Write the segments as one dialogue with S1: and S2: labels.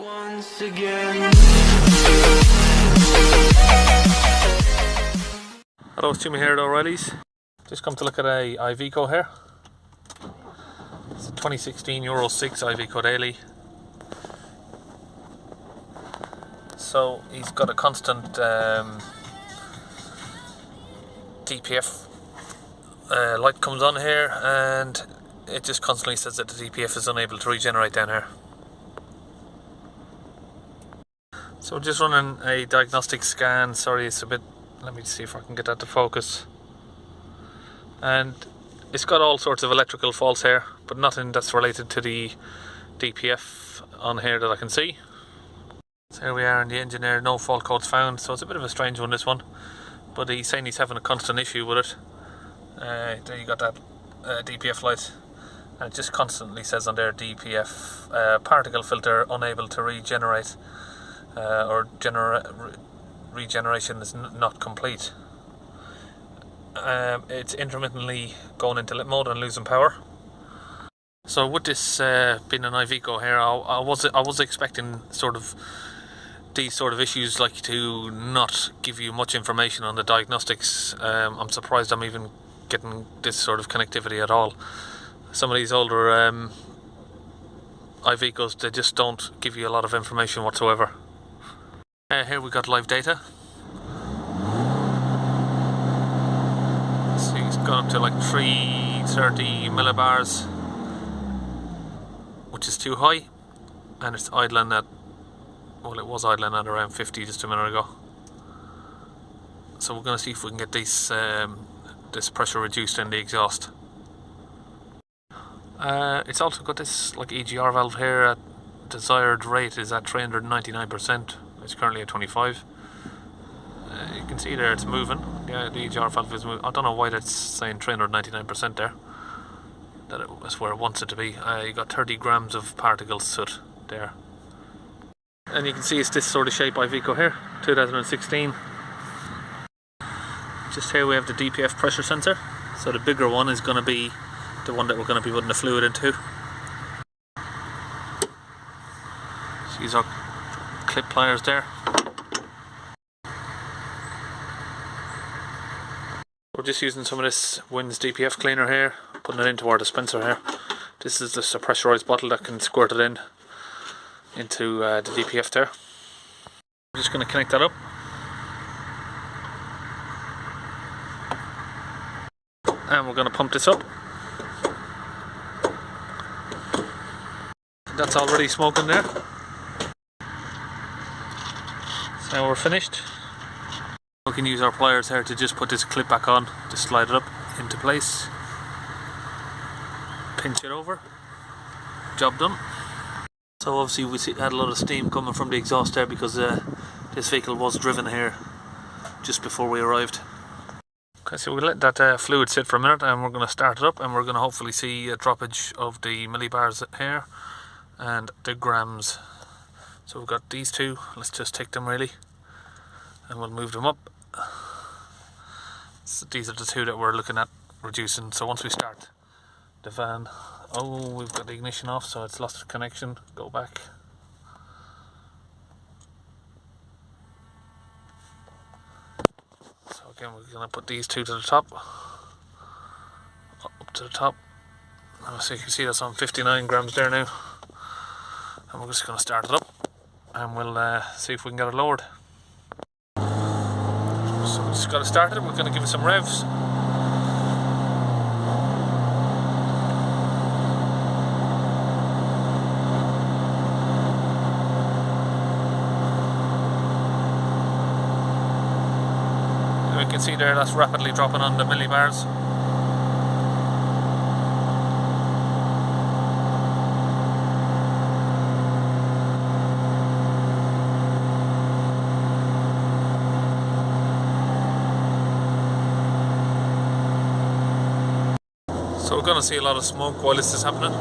S1: once again.
S2: Hello, it's Jimmy here at O'Reilly's. Just come to look at a Iveco here. It's a 2016 Euro 6 Iveco Daily. So he's got a constant DPF light comes on here, and it just constantly says that the DPF is unable to regenerate down here. So we're just running a diagnostic scan. Sorry, it's a bit, let me see if I can get that to focus. And it's got all sorts of electrical faults here, but nothing that's related to the DPF on here that I can see. So here we are in the engine there, no fault codes found, so it's a bit of a strange one, this one. But he's saying he's having a constant issue with it. There you got that DPF light. And it just constantly says on there, DPF particle filter unable to regenerate, or regeneration is not complete. It's intermittently going into limp mode and losing power. So with this being an Iveco here, I was expecting sort of these sort of issues like to not give you much information on the diagnostics. I'm surprised I'm even getting this sort of connectivity at all. Some of these older Ivecos, they just don't give you a lot of information whatsoever. Here we got live data. So it's gone up to like 330 millibars, which is too high, and it's idling at, well, it was idling at around 50 just a minute ago. So we're going to see if we can get this pressure reduced in the exhaust. It's also got this like EGR valve here. At desired rate is at 399%. It's currently at 25. You can see there it's moving. Yeah, the EGR valve is moving. I don't know why that's saying 399% there. That's where it wants it to be. You got 30 grams of particle soot there. And you can see it's this sort of shape Iveco here, 2016. Just here we have the DPF pressure sensor. So the bigger one is going to be the one that we're going to be putting the fluid into. So these are clip pliers there. We're just using some of this Win's DPF cleaner here, putting it into our dispenser here. This is just a pressurized bottle that can squirt it into the DPF there. I'm just going to connect that up. And we're going to pump this up. That's already smoking there. So now we're finished. We can use our pliers here to just put this clip back on, just slide it up into place, pinch it over, job done. So obviously we had a lot of steam coming from the exhaust there because this vehicle was driven here just before we arrived. Okay, so we'll let that fluid sit for a minute, and we're going to start it up, and we're going to hopefully see a droppage of the millibars here and the grams. So we've got these two, let's just take them really, and we'll move them up. So these are the two that we're looking at reducing. So once we start the van, oh, we've got the ignition off, so it's lost connection. Go back. So again, we're going to put these two to the top, up to the top. So you can see that's on 59 grams there now. And we're just going to start it up, and we'll see if we can get it lowered. So we just got to start it. We're going to give it some revs. You can see there that's rapidly dropping on the millibars. So we're going to see a lot of smoke while this is happening.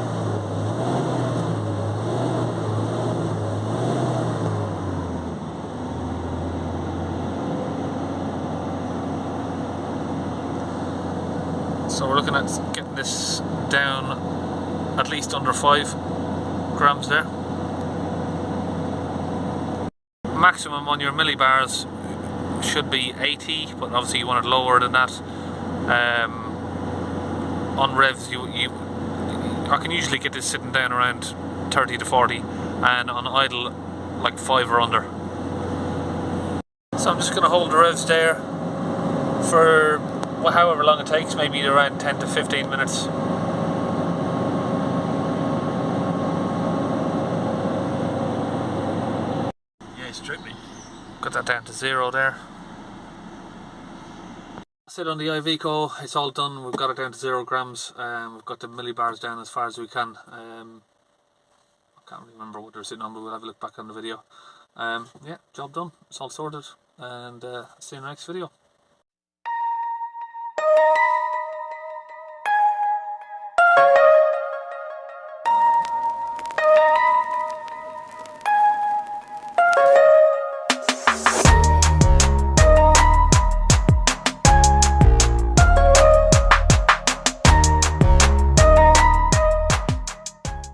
S2: So we're looking at getting this down at least under 5 grams there. maximum on your millibars should be 80, but obviously you want it lower than that. On revs, I can usually get this sitting down around 30 to 40, and on idle like 5 or under. So I'm just going to hold the revs there for however long it takes, maybe around 10 to 15 minutes.
S1: Yeah, it's tripping.
S2: Got that down to 0 there. That's it on the Iveco, it's all done. We've got it down to 0 grams. We've got the millibars down as far as we can. I can't really remember what they're sitting on, but we'll have a look back on the video. Yeah, job done. It's all sorted, and see you in the next video.